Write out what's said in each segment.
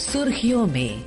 सुर्खियों में।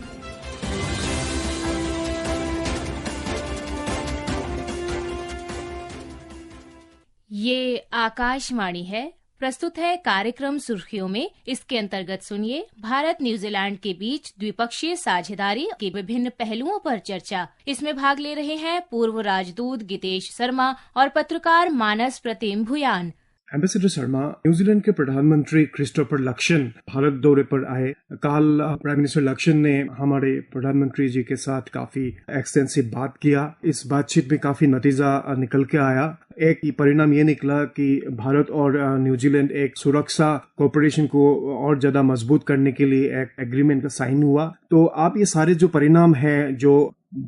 ये आकाशवाणी है। प्रस्तुत है कार्यक्रम सुर्खियों में। इसके अंतर्गत सुनिए भारत न्यूजीलैंड के बीच द्विपक्षीय साझेदारी के विभिन्न पहलुओं पर चर्चा। इसमें भाग ले रहे हैं पूर्व राजदूत गितेश शर्मा और पत्रकार मानस प्रतिम भुयान। एम्बेसडर शर्मा, न्यूजीलैंड के प्रधानमंत्री क्रिस्टोफर लक्सन भारत दौरे पर आए। कल प्राइम मिनिस्टर लक्सन ने हमारे प्रधानमंत्री जी के साथ काफी एक्सटेंसिव बात किया। इस बातचीत में काफी नतीजा निकल के आया। एक परिणाम ये निकला कि भारत और न्यूजीलैंड एक सुरक्षा कोऑपरेशन को और ज्यादा मजबूत करने के लिए एक एग्रीमेंट का साइन हुआ। तो आप ये सारे जो परिणाम हैं जो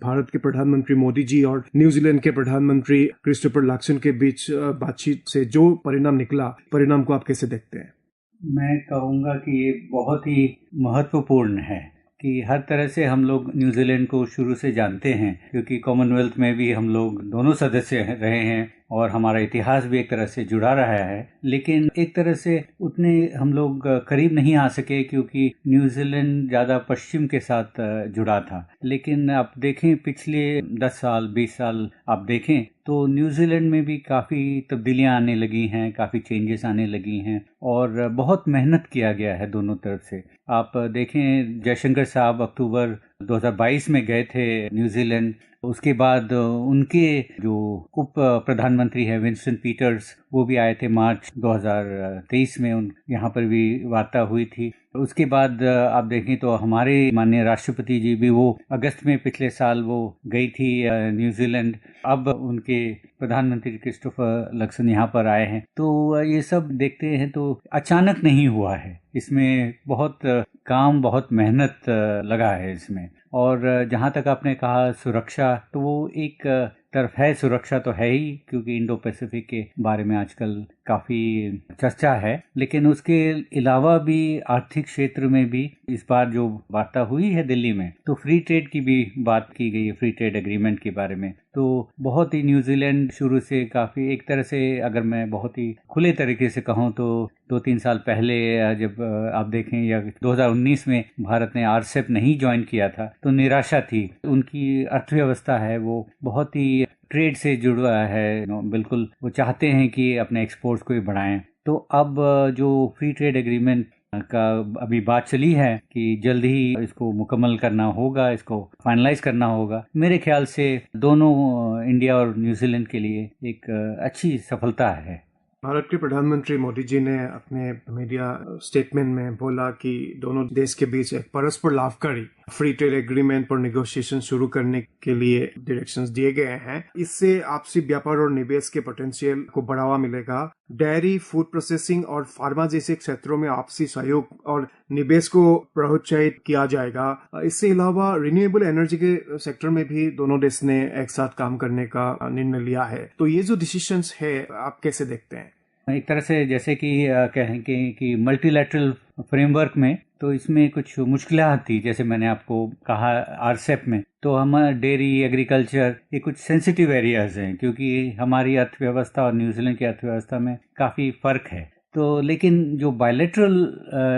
भारत के प्रधानमंत्री मोदी जी और न्यूजीलैंड के प्रधानमंत्री क्रिस्टोफर लक्सन के बीच बातचीत से जो परिणाम निकला, परिणाम को आप कैसे देखते हैं? मैं कहूँगा कि ये बहुत ही महत्वपूर्ण है कि हर तरह से हम लोग न्यूजीलैंड को शुरू से जानते हैं, क्योंकि कॉमनवेल्थ में भी हम लोग दोनों सदस्य रहे हैं और हमारा इतिहास भी एक तरह से जुड़ा रहा है। लेकिन एक तरह से उतने हम लोग करीब नहीं आ सके क्योंकि न्यूजीलैंड ज़्यादा पश्चिम के साथ जुड़ा था। लेकिन आप देखें पिछले 10 साल 20 साल आप देखें तो न्यूजीलैंड में भी काफ़ी तब्दीलियां आने लगी हैं, काफ़ी चेंजेस आने लगी हैं और बहुत मेहनत किया गया है दोनों तरफ से। आप देखें जयशंकर साहब अक्टूबर 2022 में गए थे न्यूजीलैंड। उसके बाद उनके जो उप प्रधानमंत्री हैं विंस्टन पीटर्स, वो भी आए थे मार्च 2023 में। यहाँ पर भी वार्ता हुई थी। उसके बाद आप देखें तो हमारे माननीय राष्ट्रपति जी भी वो अगस्त में पिछले साल वो गई थी न्यूजीलैंड। अब उनके प्रधानमंत्री क्रिस्टोफर लक्सन यहाँ पर आए हैं। तो ये सब देखते हैं तो अचानक नहीं हुआ है, इसमें बहुत काम बहुत मेहनत लगा है इसमें। और जहाँ तक आपने कहा सुरक्षा, तो वो एक तरफ है, सुरक्षा तो है ही क्योंकि इंडो पैसिफिक के बारे में आजकल काफ़ी चर्चा है। लेकिन उसके अलावा भी आर्थिक क्षेत्र में भी इस बार जो वार्ता हुई है दिल्ली में, तो फ्री ट्रेड की भी बात की गई है, फ्री ट्रेड एग्रीमेंट के बारे में। तो बहुत ही न्यूजीलैंड शुरू से काफ़ी एक तरह से, अगर मैं बहुत ही खुले तरीके से कहूँ तो 2-3 साल पहले जब आप देखें या 2019 में भारत ने आरसेप नहीं ज्वाइन किया था तो निराशा थी। उनकी अर्थव्यवस्था है वो बहुत ही ट्रेड से जुड़ा है, बिल्कुल वो चाहते हैं कि अपने एक्सपोर्ट्स को भी बढ़ाएं। तो अब जो फ्री ट्रेड एग्रीमेंट का अभी बात चली है कि जल्द ही इसको मुकम्मल करना होगा, इसको फाइनलाइज करना होगा। मेरे ख्याल से दोनों इंडिया और न्यूजीलैंड के लिए एक अच्छी सफलता है। भारत के प्रधानमंत्री मोदी जी ने अपने मीडिया स्टेटमेंट में बोला कि दोनों देश के बीच एक परस्पर लाभकारी फ्री ट्रेड एग्रीमेंट पर नेगोशिएशन शुरू करने के लिए डायरेक्शंस दिए गए हैं। इससे आपसी व्यापार और निवेश के पोटेंशियल को बढ़ावा मिलेगा। डेयरी, फूड प्रोसेसिंग और फार्मा जैसे क्षेत्रों में आपसी सहयोग और निवेश को प्रोत्साहित किया जाएगा। इससे अलावा रिन्यूएबल एनर्जी के सेक्टर में भी दोनों देश ने एक साथ काम करने का निर्णय लिया है। तो ये जो डिसीजंस है आप कैसे देखते हैं? एक तरह से जैसे कि कहें कि मल्टीलैटरल फ्रेमवर्क में तो इसमें कुछ मुश्किलें थी, जैसे मैंने आपको कहा आरसेप में तो हम डेयरी, एग्रीकल्चर, ये कुछ सेंसिटिव एरियाज हैं क्योंकि हमारी अर्थव्यवस्था और न्यूजीलैंड की अर्थव्यवस्था में काफ़ी फ़र्क है। तो लेकिन जो बायलैटरल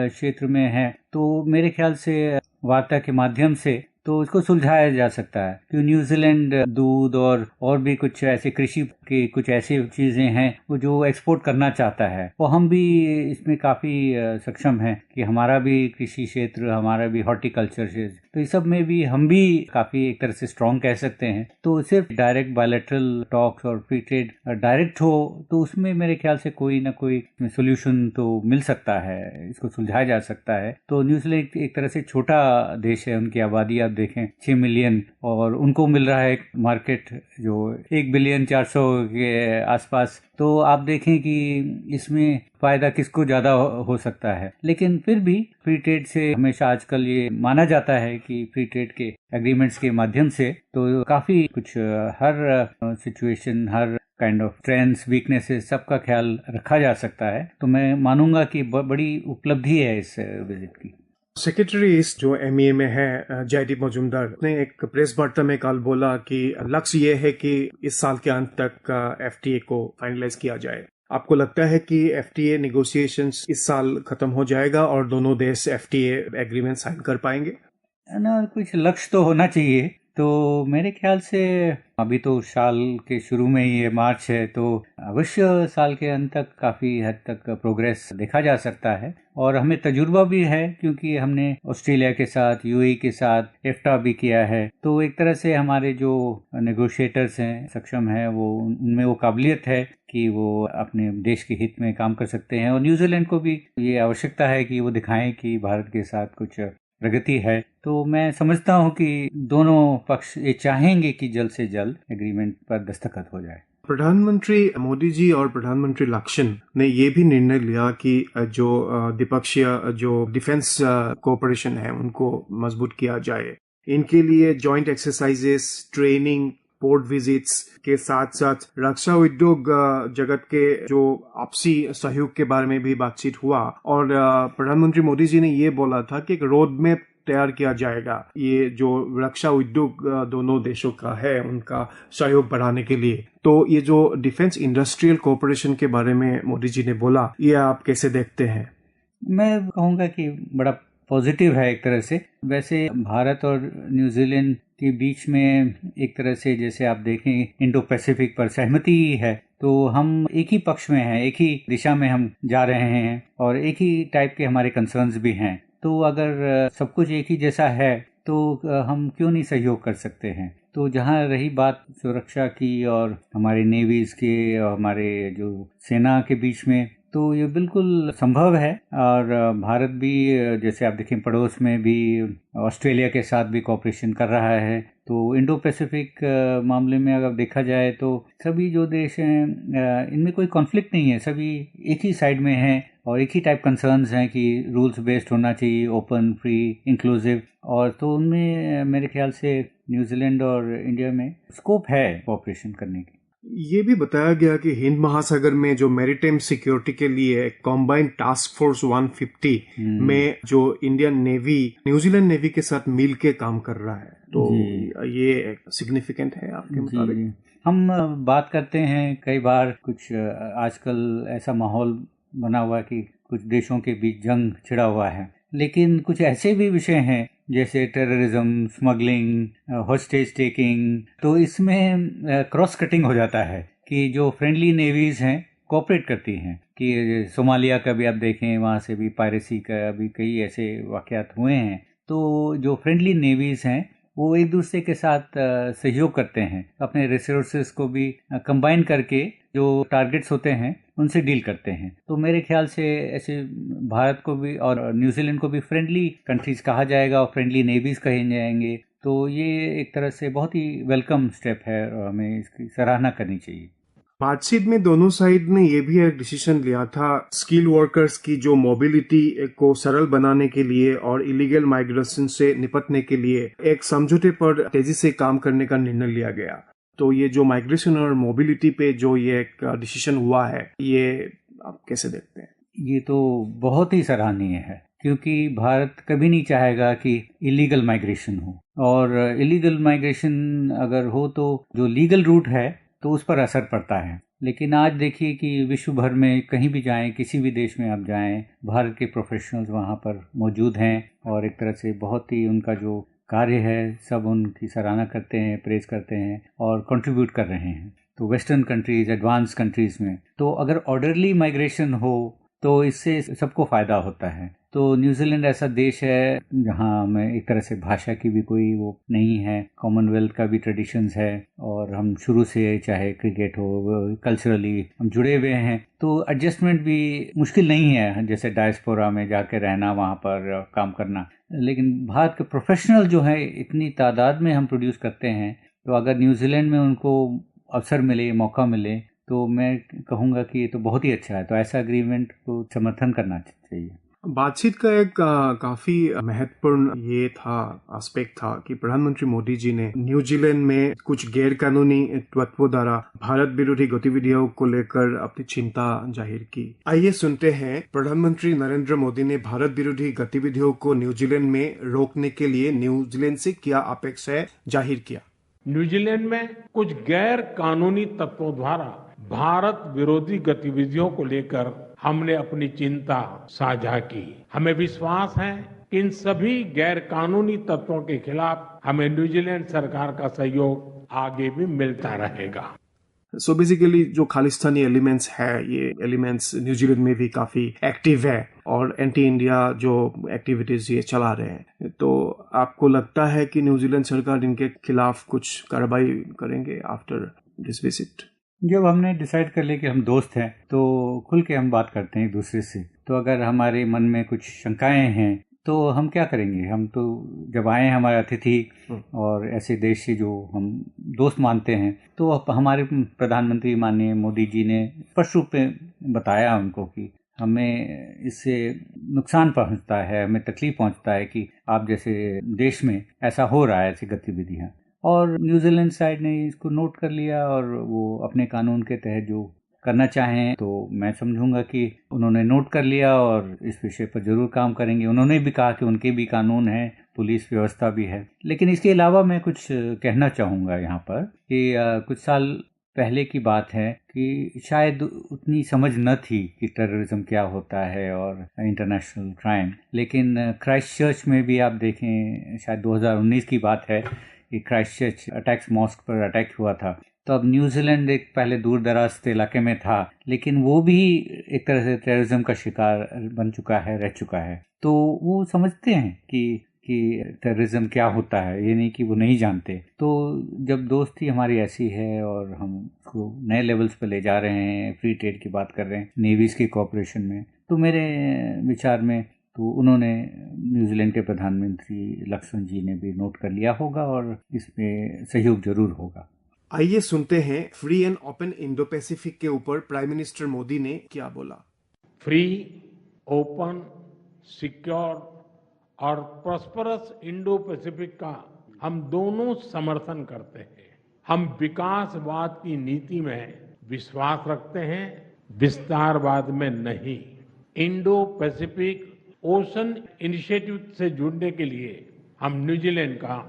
क्षेत्र में है तो मेरे ख्याल से वार्ता के माध्यम से तो इसको सुलझाया जा सकता है कि न्यूजीलैंड दूध और भी कुछ ऐसे कृषि की कुछ ऐसी चीज़ें हैं वो जो एक्सपोर्ट करना चाहता है, और हम भी इसमें काफ़ी सक्षम हैं कि हमारा भी कृषि क्षेत्र, हमारा भी हॉर्टिकल्चर क्षेत्र, तो इस सब में भी हम भी काफ़ी एक तरह से स्ट्रॉन्ग कह सकते हैं। तो सिर्फ डायरेक्ट बायलैटरल टॉक्स और फ्री ट्रेड डायरेक्ट हो तो उसमें मेरे ख्याल से कोई ना कोई सोल्यूशन तो मिल सकता है, इसको सुलझाया जा सकता है। तो न्यूजीलैंड एक तरह से छोटा देश है, उनकी आबादी आप देखें 6 मिलियन और उनको मिल रहा है मार्केट जो 1 बिलियन 400 के आसपास। तो आप देखें कि इसमें फ़ायदा किसको ज़्यादा हो सकता है। लेकिन फिर भी फ्री ट्रेड से हमेशा आजकल ये माना जाता है कि फ्री ट्रेड के एग्रीमेंट्स के माध्यम से तो काफ़ी कुछ हर सिचुएशन, हर काइंड ऑफ स्ट्रेंथ्स, वीकनेसेस, सबका ख्याल रखा जा सकता है। तो मैं मानूंगा कि बड़ी उपलब्धि है इस विजिट की। सेक्रेटरी जो एमईए में है जयदीप मजूमदार ने एक प्रेस वार्ता में कल बोला कि लक्ष्य ये है कि इस साल के अंत तक एफटीए को फाइनलाइज किया जाए। आपको लगता है कि एफटीए नेगोशिएशंस इस साल खत्म हो जाएगा और दोनों देश एफटीए एग्रीमेंट साइन कर पाएंगे? ना, कुछ लक्ष्य तो होना चाहिए। तो मेरे ख्याल से अभी तो साल के शुरू में ही ये मार्च है, तो अवश्य साल के अंत तक काफ़ी हद तक प्रोग्रेस देखा जा सकता है। और हमें तजुर्बा भी है क्योंकि हमने ऑस्ट्रेलिया के साथ, यूएई के साथ एफ्टा भी किया है। तो एक तरह से हमारे जो नेगोशिएटर्स हैं, सक्षम हैं, वो उनमें वो काबिलियत है कि वो अपने देश के हित में काम कर सकते हैं। और न्यूजीलैंड को भी ये आवश्यकता है कि वो दिखाएं कि भारत के साथ कुछ प्रगति है। तो मैं समझता हूं कि दोनों पक्ष ये चाहेंगे कि जल्द से जल्द एग्रीमेंट पर दस्तखत हो जाए। प्रधानमंत्री मोदी जी और प्रधानमंत्री लक्षण ने ये भी निर्णय लिया कि जो द्विपक्षीय जो डिफेंस कोऑपरेशन है उनको मजबूत किया जाए। इनके लिए joint exercises, training, port visits के साथ साथ रक्षा उद्योग जगत के जो आपसी सहयोग के बारे में भी बातचीत हुआ। और प्रधानमंत्री मोदी जी ने ये बोला था कि एक रोड मैप तैयार किया जाएगा, ये जो रक्षा उद्योग दोनों देशों का है उनका सहयोग बढ़ाने के लिए। तो ये जो डिफेंस इंडस्ट्रियल कोऑपरेशन के बारे में मोदी जी ने बोला, ये आप कैसे देखते हैं? मैं कहूँगा कि बड़ा पॉजिटिव है एक तरह से। वैसे भारत और न्यूजीलैंड के बीच में एक तरह से, जैसे आप देखें, इंडो पैसिफिक पर सहमति है। तो हम एक ही पक्ष में हैं, एक ही दिशा में हम जा रहे हैं और एक ही टाइप के हमारे कंसर्न्स भी हैं। तो अगर सब कुछ एक ही जैसा है तो हम क्यों नहीं सहयोग कर सकते हैं। तो जहाँ रही बात सुरक्षा की और हमारे नेवीज के और हमारे जो सेना के बीच में, तो ये बिल्कुल संभव है। और भारत भी, जैसे आप देखें, पड़ोस में भी ऑस्ट्रेलिया के साथ भी कोऑपरेशन कर रहा है। तो इंडो पैसिफिक मामले में अगर देखा जाए तो सभी जो देश हैं इनमें कोई कॉन्फ्लिक्ट नहीं है, सभी एक ही साइड में हैं और एक ही टाइप कंसर्न्स हैं कि रूल्स बेस्ड होना चाहिए, ओपन, फ्री, इंक्लूसिव। और तो उनमें मेरे ख्याल से न्यूजीलैंड और इंडिया में स्कोप है कोऑपरेशन करने की। ये भी बताया गया कि हिंद महासागर में जो मैरीटाइम सिक्योरिटी के लिए कॉम्बाइंड टास्क फोर्स 150 में जो इंडियन नेवी न्यूजीलैंड नेवी के साथ मिल के काम कर रहा है, तो ये सिग्निफिकेंट है आपके मुताबिक? हम बात करते हैं कई बार, कुछ आजकल ऐसा माहौल बना हुआ कि कुछ देशों के बीच जंग छिड़ा हुआ है, लेकिन कुछ ऐसे भी विषय हैं जैसे टेररिज्म, स्मगलिंग, हॉस्टेज टेकिंग। तो इसमें क्रॉस कटिंग हो जाता है कि जो फ्रेंडली नेवीज हैं कोऑपरेट करती हैं। कि सोमालिया का भी आप देखें, वहाँ से भी पायरेसी का भी कई ऐसे वाक़यात हुए हैं। तो जो फ्रेंडली नेवीज हैं वो एक दूसरे के साथ सहयोग करते हैं, अपने रिसोर्सेज को भी कंबाइन करके जो टारगेट्स होते हैं उनसे डील करते हैं। तो मेरे ख्याल से ऐसे भारत को भी और न्यूजीलैंड को भी फ्रेंडली कंट्रीज कहा जाएगा और फ्रेंडली नेवीज कहे जाएंगे। तो ये एक तरह से बहुत ही वेलकम स्टेप है और हमें इसकी सराहना करनी चाहिए। बातचीत में दोनों साइड ने ये भी एक डिसीजन लिया था, स्किल वर्कर्स की जो मोबिलिटी को सरल बनाने के लिए और इलीगल माइग्रेशन से निपटने के लिए एक समझौते पर तेजी से काम करने का निर्णय लिया गया। तो ये जो माइग्रेशन और मोबिलिटी पे जो ये एक डिसीजन हुआ है, ये आप कैसे देखते हैं? ये तो बहुत ही सराहनीय है, क्योंकि भारत कभी नहीं चाहेगा कि इलीगल माइग्रेशन हो। और इलीगल माइग्रेशन अगर हो तो जो लीगल रूट है तो उस पर असर पड़ता है। लेकिन आज देखिए कि विश्व भर में कहीं भी जाएं, किसी भी देश में आप जाएं, भारत के प्रोफेशनल्स वहाँ पर मौजूद हैं और एक तरह से बहुत ही उनका जो कार्य है सब उनकी सराहना करते हैं, प्रेज करते हैं और कंट्रीब्यूट कर रहे हैं। तो वेस्टर्न कंट्रीज, एडवांस कंट्रीज में तो अगर ऑर्डरली माइग्रेशन हो तो इससे सबको फ़ायदा होता है। तो न्यूजीलैंड ऐसा देश है जहाँ में एक तरह से भाषा की भी कोई वो नहीं है, कॉमनवेल्थ का भी ट्रेडिशंस है और हम शुरू से चाहे क्रिकेट हो, कल्चरली हम जुड़े हुए हैं। तो एडजस्टमेंट भी मुश्किल नहीं है, जैसे डायस्पोरा में जाके रहना, वहाँ पर काम करना। लेकिन भारत के प्रोफेशनल जो है इतनी तादाद में हम प्रोड्यूस करते हैं, तो अगर न्यूजीलैंड में उनको अवसर मिले, मौका मिले, तो मैं कहूँगा कि ये तो बहुत ही अच्छा है। तो ऐसा एग्रीमेंट को समर्थन करना चाहिए। बातचीत का एक काफी महत्वपूर्ण ये था एस्पेक्ट था कि प्रधानमंत्री मोदी जी ने न्यूजीलैंड में कुछ गैर कानूनी तत्वों द्वारा भारत विरोधी गतिविधियों को लेकर अपनी चिंता जाहिर की। आइए सुनते हैं प्रधानमंत्री नरेंद्र मोदी ने भारत विरोधी गतिविधियों को न्यूजीलैंड में रोकने के लिए न्यूजीलैंड से क्या अपेक्षा जाहिर किया। न्यूजीलैंड में कुछ गैर कानूनी तत्वों द्वारा भारत विरोधी गतिविधियों को लेकर हमने अपनी चिंता साझा की। हमें विश्वास है कि इन सभी गैर कानूनी तत्वों के खिलाफ हमें न्यूजीलैंड सरकार का सहयोग आगे भी मिलता रहेगा। सो बेसिकली जो खालिस्तानी एलिमेंट्स है, ये एलिमेंट्स न्यूजीलैंड में भी काफी एक्टिव है और एंटी इंडिया जो एक्टिविटीज ये चला रहे हैं, तो आपको लगता है कि न्यूजीलैंड सरकार इनके खिलाफ कुछ कार्रवाई करेंगे आफ्टर दिस विजिट? जब हमने डिसाइड कर लिया कि हम दोस्त हैं तो खुल के हम बात करते हैं एक दूसरे से। तो अगर हमारे मन में कुछ शंकाएं हैं तो हम क्या करेंगे, हम तो जब आए हमारे अतिथि और ऐसे देश से जो हम दोस्त मानते हैं, तो हमारे प्रधानमंत्री माननीय मोदी जी ने स्पष्ट रूप में बताया उनको कि हमें इससे नुकसान पहुंचता है, हमें तकलीफ पहुंचता है कि आप जैसे देश में ऐसा हो रहा है, ऐसी गतिविधियां। और न्यूजीलैंड साइड ने इसको नोट कर लिया और वो अपने कानून के तहत जो करना चाहें, तो मैं समझूंगा कि उन्होंने नोट कर लिया और इस विषय पर जरूर काम करेंगे। उन्होंने भी कहा कि उनके भी कानून हैं, पुलिस व्यवस्था भी है। लेकिन इसके अलावा मैं कुछ कहना चाहूँगा यहाँ पर कि कुछ साल पहले की बात है कि शायद उतनी समझ न थी कि टेररिज्म क्या होता है और इंटरनेशनल क्राइम। लेकिन क्राइस्टचर्च में भी आप देखें, शायद 2019 की बात है कि क्राइस्टचर्च अटैक्स मॉस्क पर अटैक हुआ था। तो अब न्यूजीलैंड एक पहले दूर दराज के इलाके में था, लेकिन वो भी एक तरह से टेररिज्म का शिकार बन चुका है, रह चुका है। तो वो समझते हैं कि टेररिज्म क्या होता है, ये नहीं कि वो नहीं जानते। तो जब दोस्ती हमारी ऐसी है और हम उसको नए लेवल्स पे ले जा रहे हैं, फ्री ट्रेड की बात कर रहे हैं, नेवीज की कोऑपरेशन में, तो मेरे विचार में तो उन्होंने न्यूजीलैंड के प्रधानमंत्री लक्ष्मण जी ने भी नोट कर लिया होगा और इसमें सहयोग जरूर होगा। आइए सुनते हैं free and open Indo Pacific के ऊपर प्राइम मिनिस्टर मोदी ने क्या बोला। फ्री, ओपन, सिक्योर और प्रॉस्परस इंडो पैसिफिक का हम दोनों समर्थन करते हैं। हम विकासवाद की नीति में विश्वास रखते हैं, विस्तारवाद में नहीं। इंडो पैसिफिक ओशन इनिशिएटिव से जुड़ने के लिए हम न्यूजीलैंड का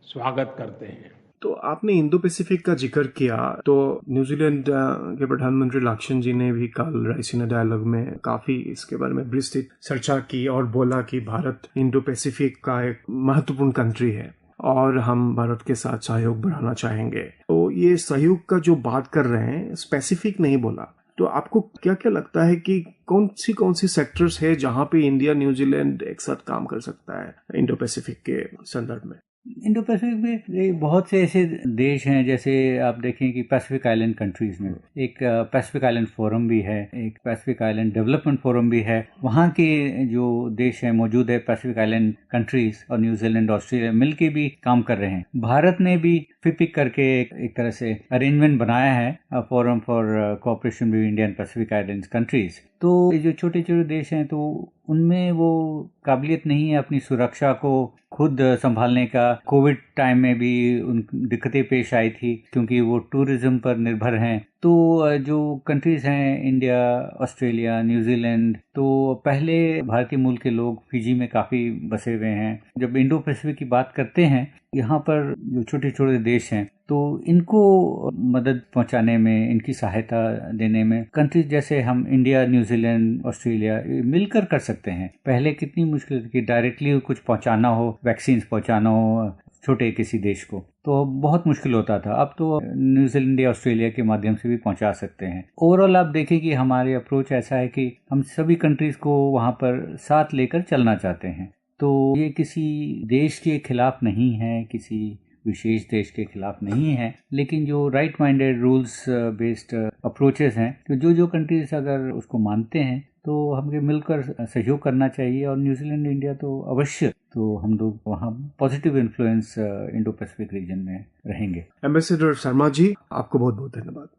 स्वागत करते हैं। तो आपने इंडो पैसिफिक का जिक्र किया, तो न्यूजीलैंड के प्रधानमंत्री लक्ष्मण जी ने भी कल रायसीना डायलॉग में काफी इसके बारे में विस्तृत चर्चा की और बोला कि भारत इंडो पैसिफिक का एक महत्वपूर्ण कंट्री है और हम भारत के साथ सहयोग बढ़ाना चाहेंगे। तो ये सहयोग का जो बात कर रहे हैं, स्पेसिफिक नहीं बोला। तो आपको क्या क्या लगता है कि कौन सी सेक्टर्स है जहां पे इंडिया न्यूजीलैंड एक साथ काम कर सकता है इंडो पैसिफिक के संदर्भ में? इंडो पैसिफिक में बहुत से ऐसे देश हैं, जैसे आप देखें कि पैसिफिक आइलैंड कंट्रीज में एक पैसिफिक आइलैंड फोरम भी है, एक पैसिफिक आइलैंड डेवलपमेंट फोरम भी है। वहाँ के जो देश हैं मौजूद है, पैसिफिक आइलैंड कंट्रीज और न्यूजीलैंड, ऑस्ट्रेलिया मिलके भी काम कर रहे हैं। भारत ने भी फिपिक करके एक तरह से अरेंजमेंट बनाया है, forum for cooperation with Indian Pacific island countries. तो ये जो छोटे छोटे देश हैं, तो उनमें वो काबिलियत नहीं है अपनी सुरक्षा को खुद संभालने का। कोविड टाइम में भी उन दिक्कतें पेश आई थी क्योंकि वो टूरिज्म पर निर्भर हैं। तो जो कंट्रीज हैं, इंडिया, ऑस्ट्रेलिया, न्यूजीलैंड, तो पहले भारतीय मूल के लोग फिजी में काफ़ी बसे हुए हैं। जब इंडो पैसिफिक की बात करते हैं, यहाँ पर जो छोटे छोटे देश हैं, तो इनको मदद पहुंचाने में, इनकी सहायता देने में कंट्रीज जैसे हम इंडिया, न्यूजीलैंड, ऑस्ट्रेलिया मिलकर कर सकते हैं। पहले कितनी मुश्किल थी कि डायरेक्टली कुछ पहुंचाना हो, वैक्सीन पहुंचाना हो छोटे किसी देश को, तो बहुत मुश्किल होता था। अब तो न्यूजीलैंड या ऑस्ट्रेलिया के माध्यम से भी पहुंचा सकते हैं। ओवरऑल आप देखें कि हमारी अप्रोच ऐसा है कि हम सभी कंट्रीज को वहां पर साथ लेकर चलना चाहते हैं। तो ये किसी देश के खिलाफ नहीं है, किसी विशेष देश के खिलाफ नहीं है, लेकिन जो right minded rules based approaches हैं, तो जो कंट्रीज अगर उसको मानते हैं तो हमें मिलकर सहयोग करना चाहिए। और न्यूजीलैंड, इंडिया तो अवश्य, तो हम लोग वहाँ positive influence Indo Pacific region में रहेंगे। एम्बेसडर शर्मा जी, आपको बहुत बहुत धन्यवाद।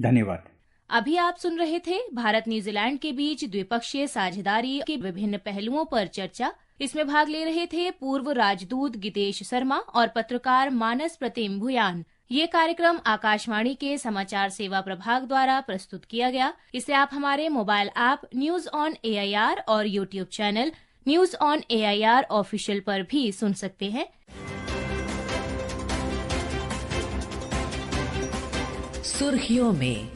धन्यवाद। अभी आप सुन रहे थे भारत न्यूजीलैंड के बीच द्विपक्षीय साझेदारी के विभिन्न पहलुओं पर चर्चा। इसमें भाग ले रहे थे पूर्व राजदूत गितेश शर्मा और पत्रकार मानस प्रतिम भुयान। ये कार्यक्रम आकाशवाणी के समाचार सेवा प्रभाग द्वारा प्रस्तुत किया गया। इसे आप हमारे mobile app news on AIR और YouTube channel news on AIR official पर भी सुन सकते हैं। सुर्खियों में